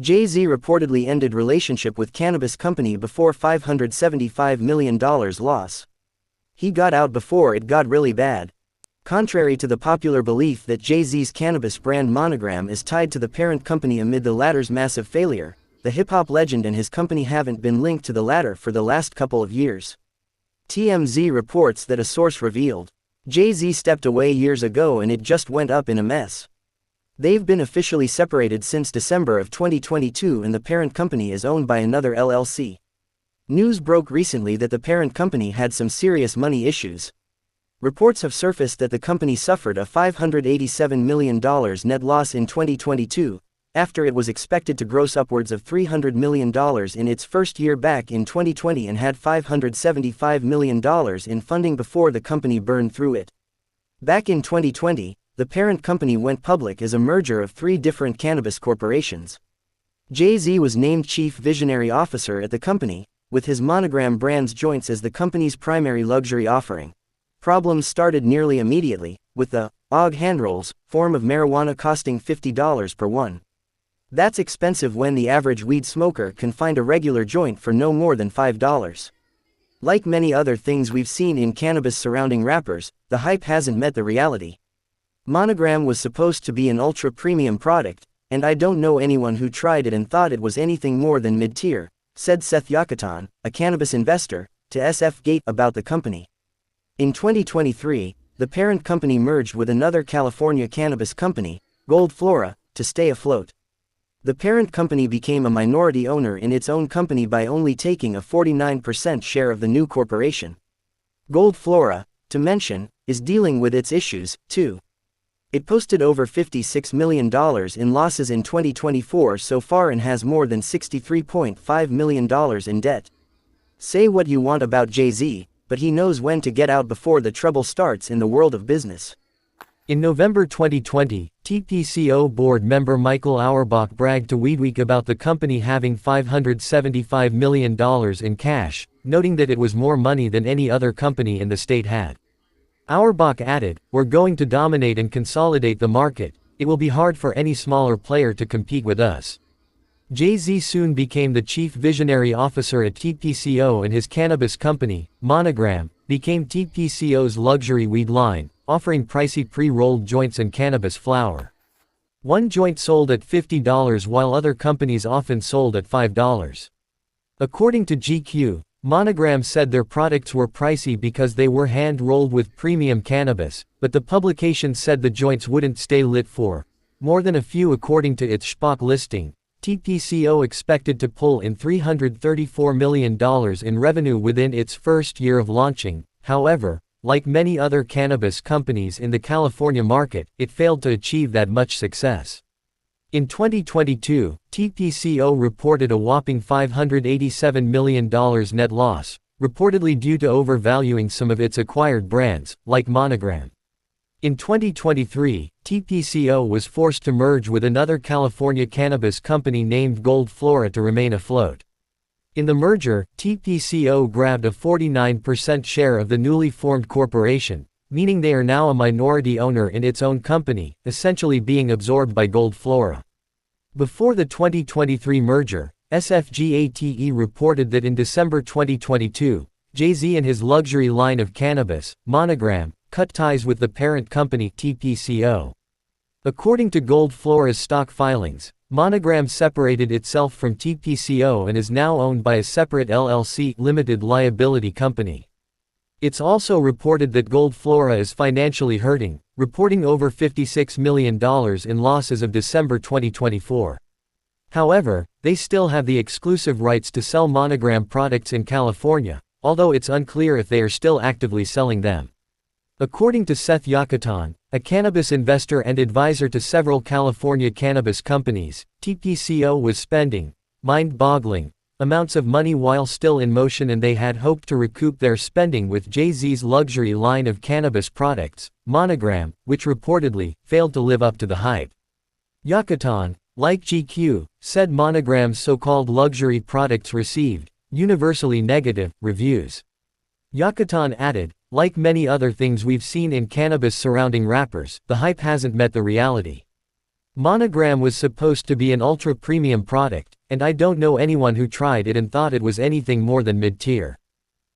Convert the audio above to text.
Jay-Z reportedly ended relationship with cannabis company before $575 million loss. He got out before it got really bad. Contrary to the popular belief that Jay-Z's cannabis brand Monogram is tied to the parent company amid the latter's massive failure, the hip-hop legend and his company haven't been linked to the latter for the last couple of years. TMZ reports that a source revealed, Jay-Z stepped away years ago and it just went up in a mess. They've been officially separated since December of 2022 and the parent company is owned by another LLC. News broke recently that the parent company had some serious money issues. Reports have surfaced that the company suffered a $587 million net loss in 2022, after it was expected to gross upwards of $300 million in its first year back in 2020 and had $575 million in funding before the company burned through it. Back in 2020, the parent company went public as a merger of 3 different cannabis corporations. Jay-Z was named Chief Visionary Officer at the company, with his Monogram Brands joints as the company's primary luxury offering. Problems started nearly immediately, with the OG handrolls form of marijuana costing $50 per one. That's expensive when the average weed smoker can find a regular joint for no more than $5. Like many other things we've seen in cannabis surrounding rappers, the hype hasn't met the reality. Monogram was supposed to be an ultra-premium product, and I don't know anyone who tried it and thought it was anything more than mid-tier, said Seth Yucatan, a cannabis investor, to SF Gate about the company. In 2023, the parent company merged with another California cannabis company, Gold Flora, to stay afloat. The parent company became a minority owner in its own company by only taking a 49% share of the new corporation. Gold Flora, to mention, is dealing with its issues, too. It posted over $56 million in losses in 2024 so far and has more than $63.5 million in debt. Say what you want about Jay-Z, but he knows when to get out before the trouble starts in the world of business. In November 2020, TPCO board member Michael Auerbach bragged to Weedweek about the company having $575 million in cash, noting that it was more money than any other company in the state had. Auerbach added, "We're going to dominate and consolidate the market. It will be hard for any smaller player to compete with us." Jay-Z soon became the chief visionary officer at TPCO and his cannabis company, Monogram, became TPCO's luxury weed line, offering pricey pre-rolled joints and cannabis flower. One joint sold at $50 while other companies often sold at $5. According to GQ, Monogram said their products were pricey because they were hand-rolled with premium cannabis, but the publication said the joints wouldn't stay lit for more than a few according to its Spock listing. TPCO expected to pull in $334 million in revenue within its first year of launching. However, like many other cannabis companies in the California market, it failed to achieve that much success. In 2022, TPCO reported a whopping $587 million net loss, reportedly due to overvaluing some of its acquired brands, like Monogram. In 2023, TPCO was forced to merge with another California cannabis company named Gold Flora to remain afloat. In the merger, TPCO grabbed a 49% share of the newly formed corporation, meaning they are now a minority owner in its own company, essentially being absorbed by Gold Flora. Before the 2023 merger, SFGATE reported that in December 2022, Jay-Z and his luxury line of cannabis, Monogram, cut ties with the parent company TPCO. According to Gold Flora's stock filings, Monogram separated itself from TPCO and is now owned by a separate LLC limited liability company. It's also reported that Gold Flora is financially hurting, reporting over $56 million in loss as of December 2024. However, they still have the exclusive rights to sell Monogram products in California, although it's unclear if they are still actively selling them. According to Seth Yucatan, a cannabis investor and advisor to several California cannabis companies, TPCO was spending mind-boggling amounts of money while still in motion and they had hoped to recoup their spending with Jay-Z's luxury line of cannabis products, Monogram, which reportedly failed to live up to the hype. Yucatan, like GQ, said Monogram's so-called luxury products received universally negative reviews. Yucatan added, "Like many other things we've seen in cannabis surrounding rappers, the hype hasn't met the reality. Monogram was supposed to be an ultra-premium product, and I don't know anyone who tried it and thought it was anything more than mid-tier.